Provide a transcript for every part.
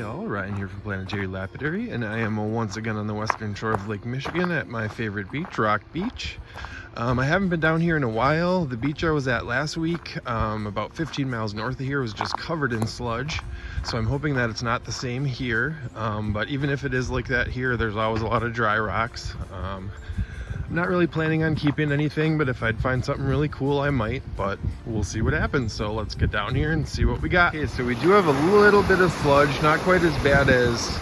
Hey all, Ryan here from Planetary Lapidary, and I am once again on the western shore of Lake Michigan at my favorite beach, Rock Beach. I haven't been down here in a while. The beach I was at last week, about 15 miles north of here, was just covered in sludge. So I'm hoping that it's not the same here, but even if it is like that here, there's always a lot of dry rocks. I'm not really planning on keeping anything, but if I'd find something really cool, I might, but we'll see what happens. So let's get down here and see what we got. Okay, so we do have a little bit of sludge, not quite as bad as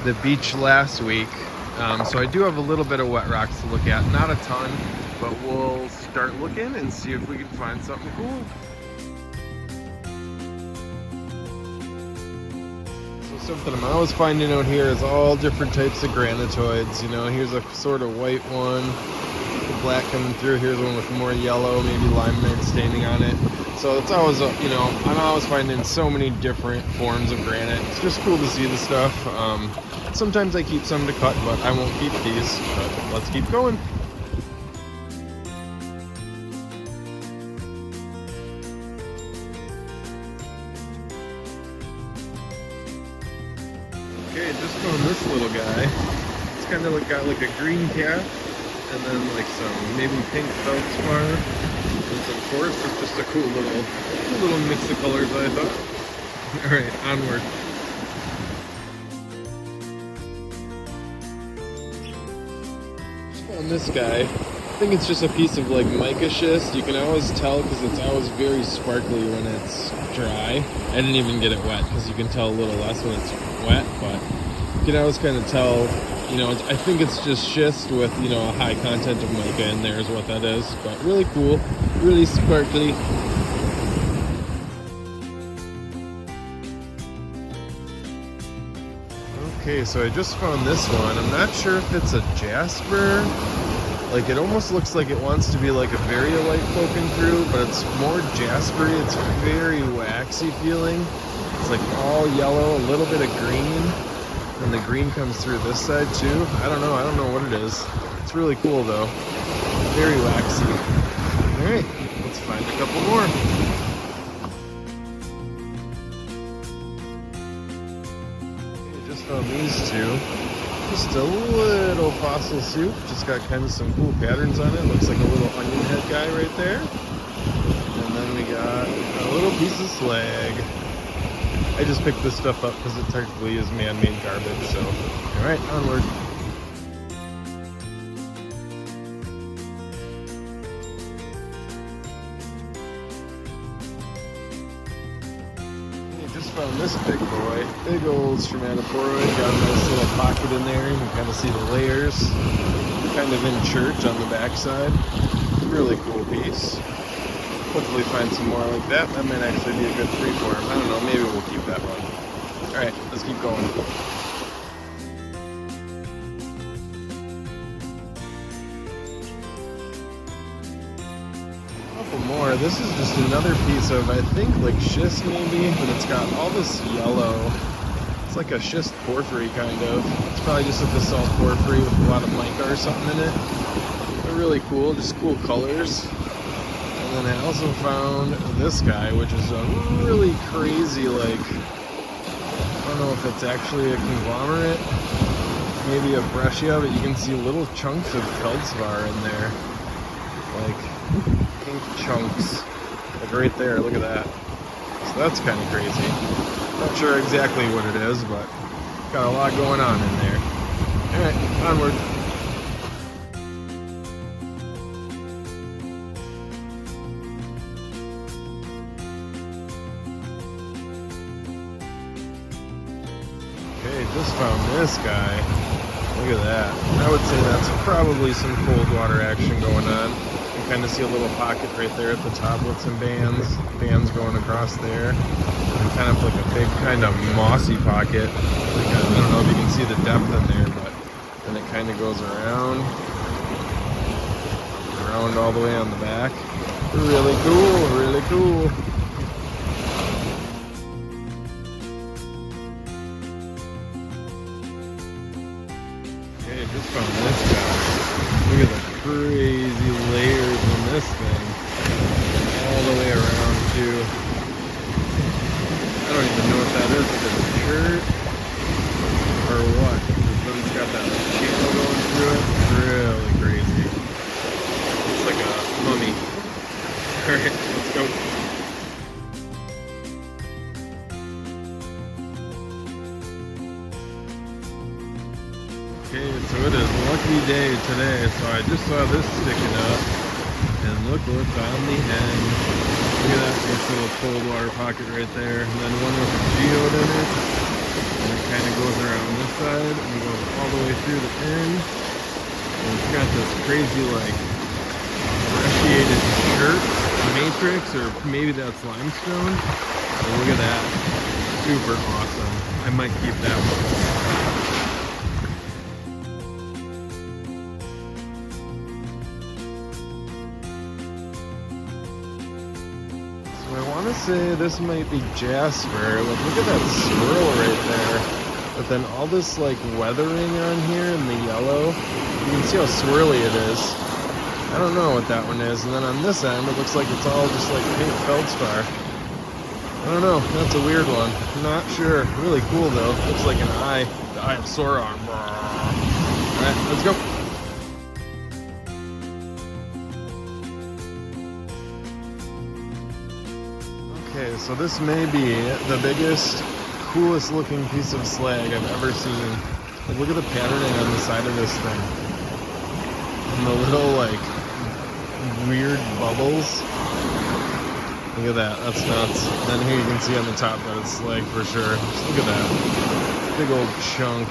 the beach last week. So I do have a little bit of wet rocks to look at, not a ton, but we'll start looking and see if we can find something cool. Something I'm always finding out here is all different types of granitoids. You know, here's a sort of white one, the black coming through. Here's one with more yellow, maybe limonite staining on it. So it's always, you know, I'm always finding so many different forms of granite. It's just cool to see the stuff. Sometimes I keep some to cut, but I won't keep these. But let's keep going. Okay, just found this little guy. It's kind of got like a green cap, and then like some maybe pink feldspar, and some quartz. It's just a cool little mix of colors, I thought. All right, onward. Just found this guy. I think it's just a piece of like mica schist. You can always tell because it's always very sparkly when it's dry. I didn't even get it wet because you can tell a little less when it's wet, but you can always kind of tell, you know, I think it's just schist with, you know, a high content of mica in there is what that is, but really cool, really sparkly. Okay, so I just found this one. I'm not sure if it's a jasper. Like, it almost looks like it wants to be like a very light poking through, but it's more jaspery. It's very waxy feeling. It's like all yellow, a little bit of green, and the green comes through this side too. I don't know what it is. It's really cool though. Very waxy. All right, let's find a couple more. Okay, just found these two. Just a little fossil soup. Just got kind of some cool patterns on it. Looks like a little onion head guy right there. And then we got a little piece of slag. I just picked this stuff up because it technically is man-made garbage, so all right, onward. I just found this big boy, big old stromatoporoid. Got a nice little pocket in there. You can kind of see the layers, kind of in church on the backside. Really cool piece. Hopefully find some more like that. That might actually be a good freeform. I don't know, maybe we'll keep that one. Alright, let's keep going. A couple more. This is just another piece of, I think, like schist maybe, but it's got all this yellow. It's like a schist porphyry kind of. It's probably just a basalt porphyry with a lot of mica or something in it. They're really cool, just cool colors. And then I also found this guy, which is a really crazy, like, I don't know if it's actually a conglomerate, maybe a breccia, but you can see little chunks of feldspar in there, like pink chunks, like right there, look at that. So that's kind of crazy. Not sure exactly what it is, but got a lot going on in there. All right, onward. Okay, just found this guy. Look at that. I would say that's probably some cold water action going on. You can kind of see a little pocket right there at the top with some bands going across there. And kind of like a big kind of mossy pocket. Like I don't know if you can see the depth in there, but then it kind of goes around all the way on the back. Really cool, really cool. Okay, just found this guy. Look at the crazy layers in this thing. All the way around too. I don't even know what that is. Is it a shirt? Alright, let's go. Okay, so it is a lucky day today. So I just saw this sticking up, and look what's on the end. Look at that nice little cold water pocket right there, and then one with a geode in it. And it kind of goes around this side and goes all the way through the end. And it's got this crazy like brecciated shirt matrix, or maybe that's limestone. So look at that, super awesome. I might keep that one. I want to say this might be jasper. Like, look at that swirl right there. But then all this like weathering on here in the yellow. You can see how swirly it is. I don't know what that one is. And then on this end, it looks like it's all just like pink feldspar. I don't know. That's a weird one. I'm not sure. Really cool though. Looks like an eye. The eye of Sauron. Alright, let's go. Okay, so this may be the biggest, coolest looking piece of slag I've ever seen. Like, look at the patterning on the side of this thing. And the little, like, weird bubbles. Look at that, that's nuts. And then here you can see on the top that it's slag for sure. Just look at that. Big old chunk.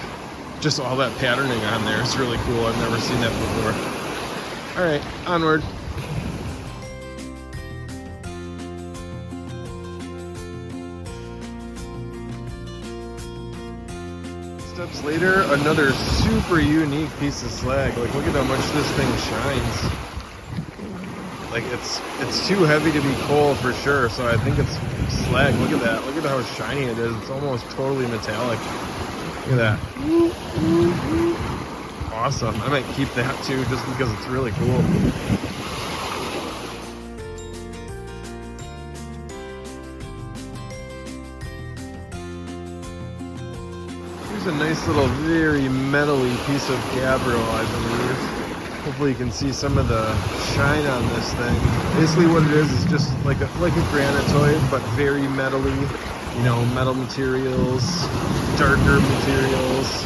Just all that patterning on there is really cool. I've never seen that before. Alright, onward. Steps later, another super unique piece of slag. Like, look at how much this thing shines. Like, it's too heavy to be coal for sure, so I think it's slag. Look at that. Look at how shiny it is. It's almost totally metallic. Look at that. Awesome. I might keep that too, just because it's really cool. Here's a nice little, very metally piece of gabbro, I believe. Hopefully you can see some of the shine on this thing. Basically what it is just like a granitoid, but very metally. You know, metal materials, darker materials.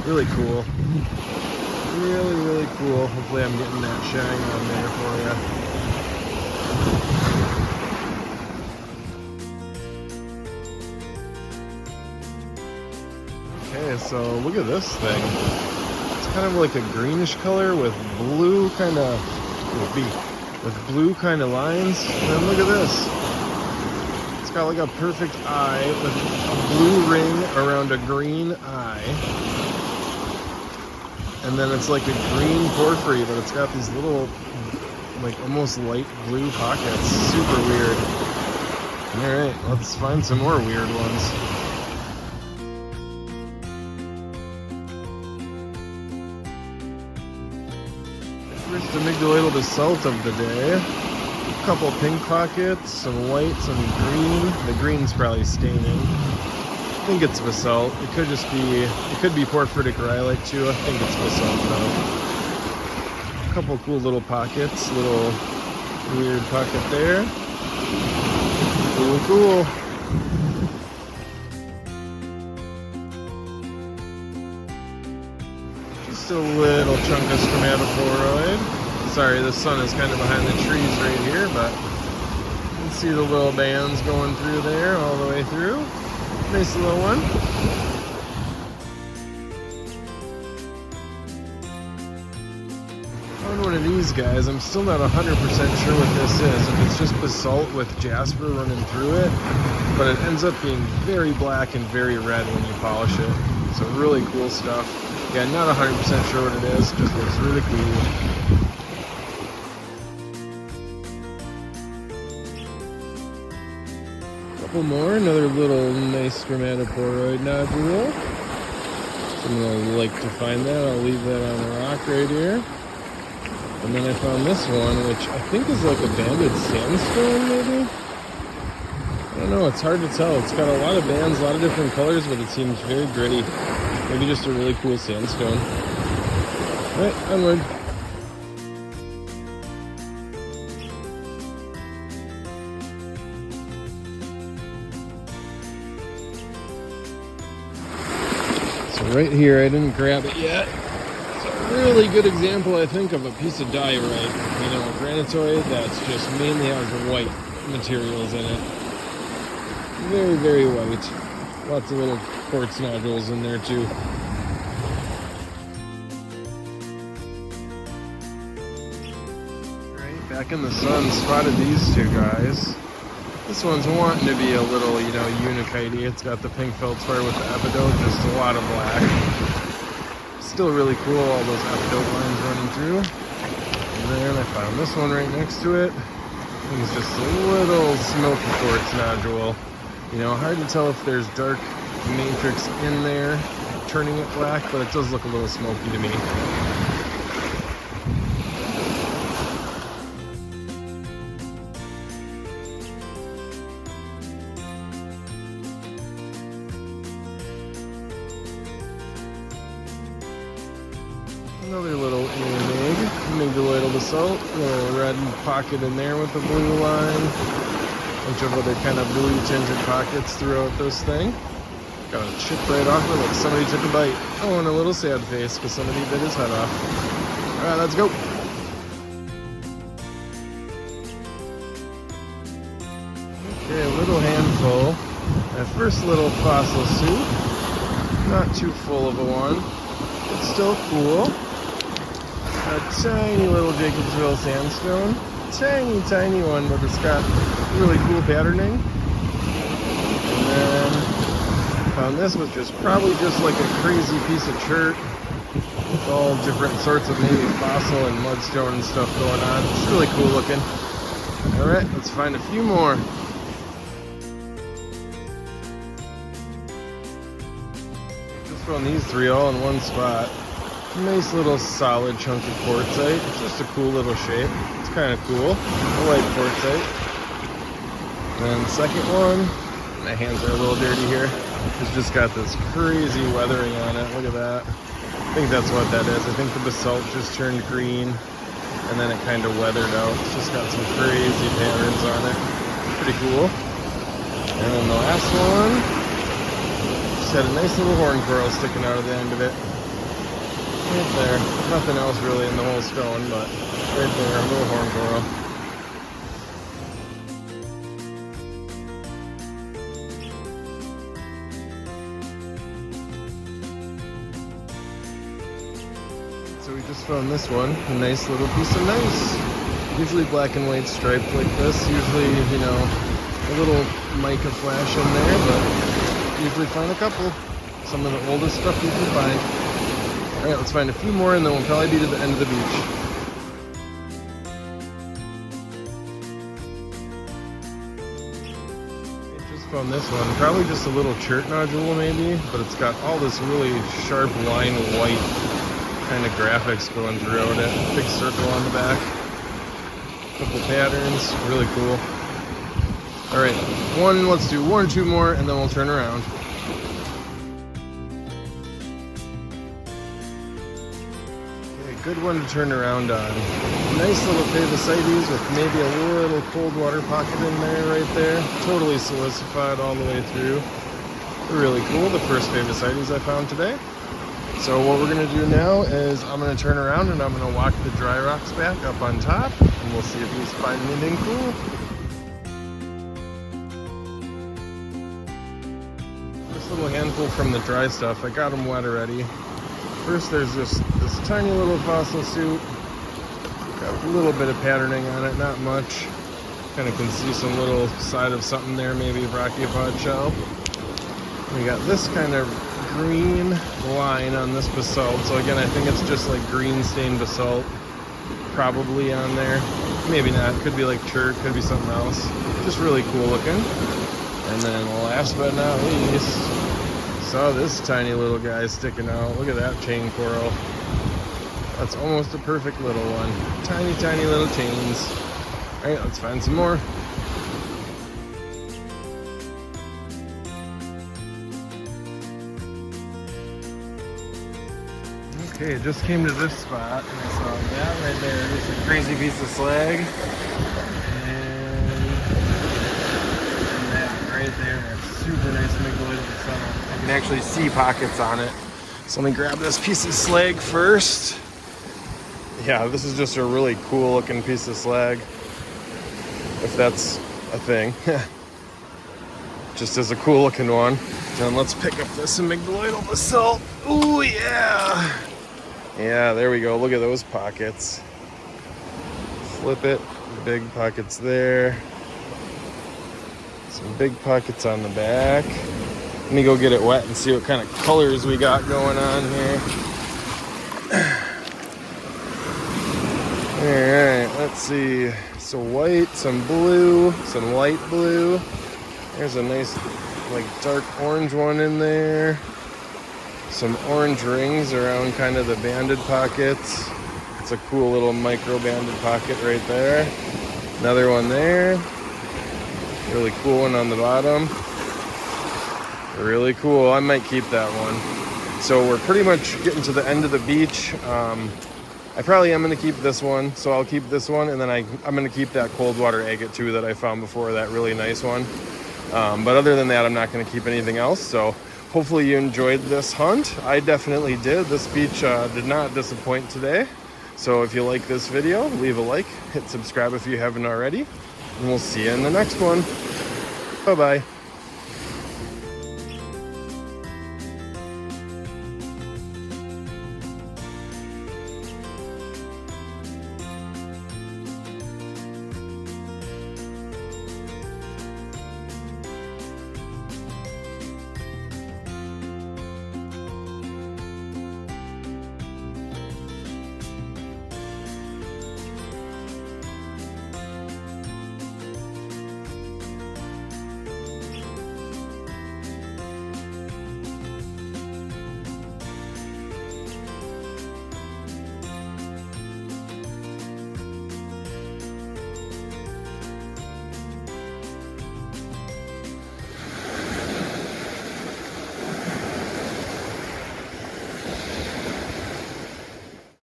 Really cool. Really, really cool. Hopefully I'm getting that shine on there for you. Okay, so look at this thing. It's kind of like a greenish color with blue kind of lines. And then look at this. It's got like a perfect eye with a blue ring around a green eye. And then it's like a green porphyry, but it's got these little, like almost light blue pockets. Super weird. Alright, let's find some more weird ones. First amygdaloidal basalt of the day. A couple pink pockets, some white, some green. The green's probably staining. I think it's basalt. It could just be, it could be porphyritic rhyolite too. I think it's basalt though. A couple cool little pockets, little weird pocket there. Cool, cool. Just a little chunk of stromatoporoid. Sorry, the sun is kind of behind the trees right here, but you can see the little bands going through there, all the way through. Nice little one. Found one of these guys. I'm still not 100% sure what this is. If it's just basalt with jasper running through it, but it ends up being very black and very red when you polish it. So really cool stuff. Yeah, not 100% sure what it is, just looks really cool. Couple more, another little nice stromatoporoid nodule. So I'm gonna like to find that. I'll leave that on a rock right here. And then I found this one, which I think is like a banded sandstone, maybe? I don't know, it's hard to tell. It's got a lot of bands, a lot of different colors, but it seems very gritty. Maybe just a really cool sandstone. Alright, onward. Right here, I didn't grab it yet. It's a really good example, I think, of a piece of diorite. You know, a granitoid that's just mainly has white materials in it. Very, very white. Lots of little quartz nodules in there too. Right, back in the sun, spotted these two guys. This one's wanting to be a little, you know, unikitey. It's got the pink feldspar with the epidote, just a lot of black. Still really cool, all those epidote lines running through. And then I found this one right next to it. It's just a little smoky quartz nodule. You know, hard to tell if there's dark matrix in there turning it black, but it does look a little smoky to me. Another little amygdaloidal basalt, little red pocket in there with the blue line. Bunch of other kind of blue tinted pockets throughout this thing. Got a chip right off it, like somebody took a bite. Oh, and a little sad face because somebody bit his head off. All right, let's go. Okay, a little handful. That first little fossil soup. Not too full of a one, but still cool. A tiny little Jacobsville sandstone. Tiny, tiny one, but it's got really cool patterning. And then found this, which is probably just like a crazy piece of chert with all different sorts of maybe fossil and mudstone and stuff going on. It's really cool looking. All right, let's find a few more. Just found these three all in one spot. Nice little solid chunk of quartzite. It's just a cool little shape. It's kind of cool. I like quartzite. And the second one, my hands are a little dirty here. It's just got this crazy weathering on it. Look at that. I think that's what that is. I think the basalt just turned green and then it kind of weathered out. It's just got some crazy patterns on it. Pretty cool. And then the last one just had a nice little horn coral sticking out of the end of it. Right there. Nothing else really in the whole stone, but right there, a little horn coral. So we just found this one, a nice little piece of gneiss. Usually black and white striped like this. Usually, you know, a little mica flash in there, but usually find a couple. Some of the oldest stuff you can find. All right, let's find a few more and then we'll probably be to the end of the beach. I just found this one, probably just a little chert nodule maybe, but it's got all this really sharp line white kind of graphics going throughout it. Big circle on the back. Couple patterns, really cool. All right, let's do one or two more and then we'll turn around. Good one to turn around on. Nice little Basalt with maybe a little cold water pocket in there, right there. Totally silicified all the way through. Really cool, the first Basalt I found today. So what we're gonna do now is I'm gonna turn around and I'm gonna walk the dry rocks back up on top and we'll see if we find anything cool. This little handful from the dry stuff, I got them wet already. First there's this tiny little fossil suit. Got a little bit of patterning on it, not much. Kind of can see some little side of something there, maybe a brachiopod shell. We got this kind of green line on this basalt. So again, I think it's just like green stained basalt probably on there. Maybe not, could be like chert, could be something else. Just really cool looking. And then last but not least, saw this tiny little guy sticking out. Look at that chain coral. That's almost a perfect little one. Tiny, tiny little chains. All right, let's find some more. Okay, just came to this spot and I saw that right there. Just a crazy piece of slag. And that right there, that's super nice amygdaloid basalt. I can actually see pockets on it. So let me grab this piece of slag first. Yeah, this is just a really cool looking piece of slag, if that's a thing. Just as a cool looking one. And let's pick up this amygdaloidal basalt. Ooh, yeah. Yeah, there we go. Look at those pockets. Flip it. Big pockets there. Some big pockets on the back. Let me go get it wet and see what kind of colors we got going on here. Alright, let's see. So white, some blue, some light blue. There's a nice, like, dark orange one in there. Some orange rings around kind of the banded pockets. It's a cool little micro banded pocket right there. Another one there. Really cool one on the bottom. Really cool. I might keep that one. So we're pretty much getting to the end of the beach. I probably am going to keep this one, so I'll keep this one, and then I'm going to keep that cold water agate too that I found before, that really nice one. But other than that, I'm not going to keep anything else. So hopefully you enjoyed this hunt. I definitely did. This beach did not disappoint today. So if you like this video, leave a like, hit subscribe if you haven't already, and we'll see you in the next one. Bye-bye.